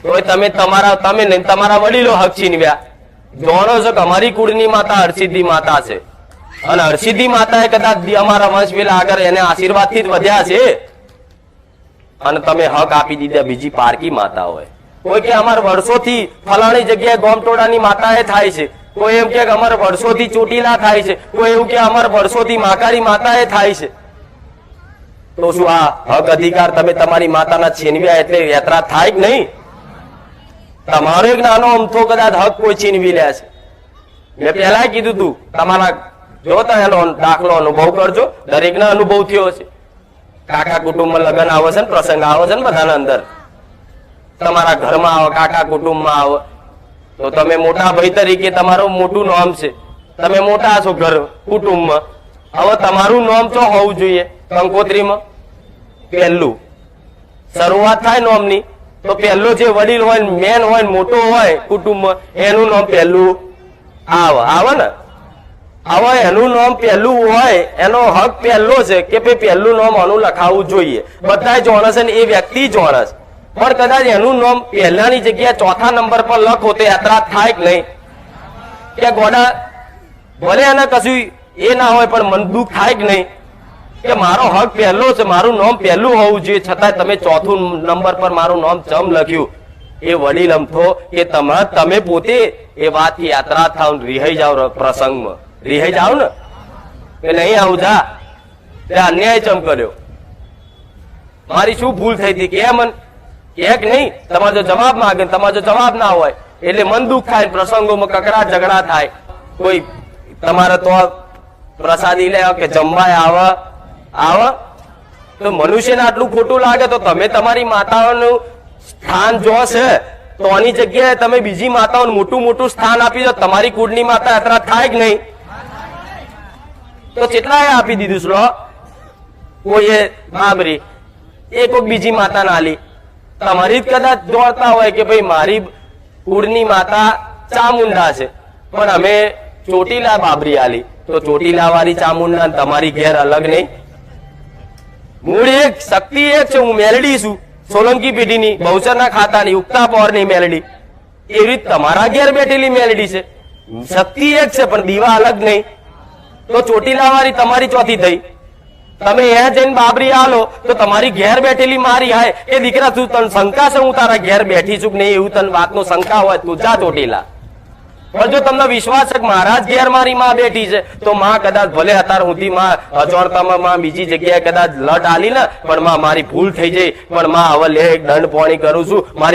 તોય તમે તમારા વડીલો હક છીનવ્યા. જાણો છો કે અમારી કુળની માતા હરસિદ્ધિ માતા છે, અને હરસિદ્ધિ માતાએ કદાચ અમારા વંશ પેલા આગળ એને આશીર્વાદથી જ વધ્યા છે, અને તમે હક આપી દીધા બીજી પારકી માતા હોય. કોઈ કે અમારે વર્ષોથી ફલાણી જગ્યાએ ગોમટોડાની માતાએ થાય છે, કોઈ એમ કે અમારે વર્ષોથી ચોટીલા થાય છે, કોઈ એવું કે અમારે વર્ષોથી મહાકાળી માતાએ થાય છે. તો શું આ હક અધિકાર તમે તમારી માતાના છીનવ્યા એટલે યાત્રા થાય કે નહીં? તમારો એક નાનો અમથો કદાચ હક કોઈ છીનવી લે છે. મેં પહેલા કીધું તું તમારા જોતા એનો દાખલો અનુભવ કરજો, દરેકનો અનુભવ થયો છે. કાકા કુટુંબમાં લગ્ન આવે છે ને પ્રસંગ આવે છે ને બધાના અંદર, તમારા ઘરમાં આવો, કાકા કુટુંબમાં આવો, તો તમે મોટા ભાઈ તરીકે તમારું મોટું નામ છે, તમે મોટા છો ઘર કુટુંબમાં. હવે તમારું નામ તો હોવું જોઈએ કંકોત્રીમાં. પહેલું શરૂઆત થાય નામની તો પહેલો જે વડીલ હોય મેન હોય મોટો હોય કુટુંબમાં એનું નામ પહેલું આવે ને. હવે એનું નામ પહેલું હોય એનો હક પહેલો છે કે ભાઈ પહેલું નામ આનું લખાવવું જોઈએ. બધા જાણે છે ને એ વ્યક્તિ જાણે છે, પણ કદાચ એનું નામ પહેલાની જગ્યાએ ચોથા નંબર પર લખો તો યાત્રા થાય કે નહીં? કે ગોડા ભલે એને કશું એ ના હોય પણ મન દુઃખ થાય કે નહીં? કે મારો હક પહેલો છે, મારું નામ પહેલું હોવું જોઈએ, છતાં તમે ચોથું નંબર પર મારું નામ ચમ લખ્યું. એ વડીલ અમથો કે તમે પોતે એ વાતથી યાત્રા થાવ, રિહાઈ જાઓ પ્રસંગમાં, રિહાઈ જાઓ ને કે નહીં આવું જા અન્યાય ચમ કર્યો, મારી શું ભૂલ થઈ હતી કે મન એક નહીં. તમારે જો જવાબ માંગે, તમારે જો જવાબ ના હોય એટલે મન દુઃખ થાય, પ્રસંગોમાં કકડાટ ઝઘડા થાય. કોઈ તમારે તો પ્રસાદી લે કે જમવા આવે તો મનુષ્યને આટલું ખોટું લાગે તો તમે તમારી માતાઓનું સ્થાન જો છે તો આની જગ્યાએ તમે બીજી માતાઓને મોટું મોટું સ્થાન આપી દો. તમારી કુળની માતા યાત્રા થાય કે નહીં? તો કેટલાએ આપી દીધું છે. કોઈએ બાબરી એ કોઈક બીજી માતા ના આલી. તમારી જ કદાચ જોડતા હોય કે ભાઈ મારી કુળની માતા ચામુંડા છે પણ અમે ચોટીલા બાબરી આલી, તો ચોટીલા વાળી ચામુંડા તમારી ઘેર અલગ નહીં? મૂળ એક, શક્તિ એક છે. હું મેલડી છું, સોલંકી પેઢીની, બહુચરના ખાતાની, ઉગતા પૌરની મેલડી. એવી રીતે તમારા ઘેર બેઠેલી મેલડી છે, શક્તિ એક છે પણ દીવા અલગ નહીં. તો ચોટીલા વાળી તમારી ચોથી થઈ. તમે અહીંયા જઈને બાબરી આલો તો તમારી ઘેર બેઠેલી મારી હાય એ દીકરા તું તને શંકા છે હું તારા ઘેર બેઠી છું કે નહીં એવું તને વાતનો શંકા હોય તું જા ચોટીલા. પણ જો તમને વિશ્વાસ છે કે મારા જ ઘેર મારી માં બેઠી છે તો માં કદાચ ભલે અત્યાર સુધી માં અજોડતામાં માં બીજી જગ્યાએ કદાચ લટ આલી ને પણ માં મારી ભૂલ થઈ જાય, પણ માં હવે લે દંડ પોણી કરું છું, મારી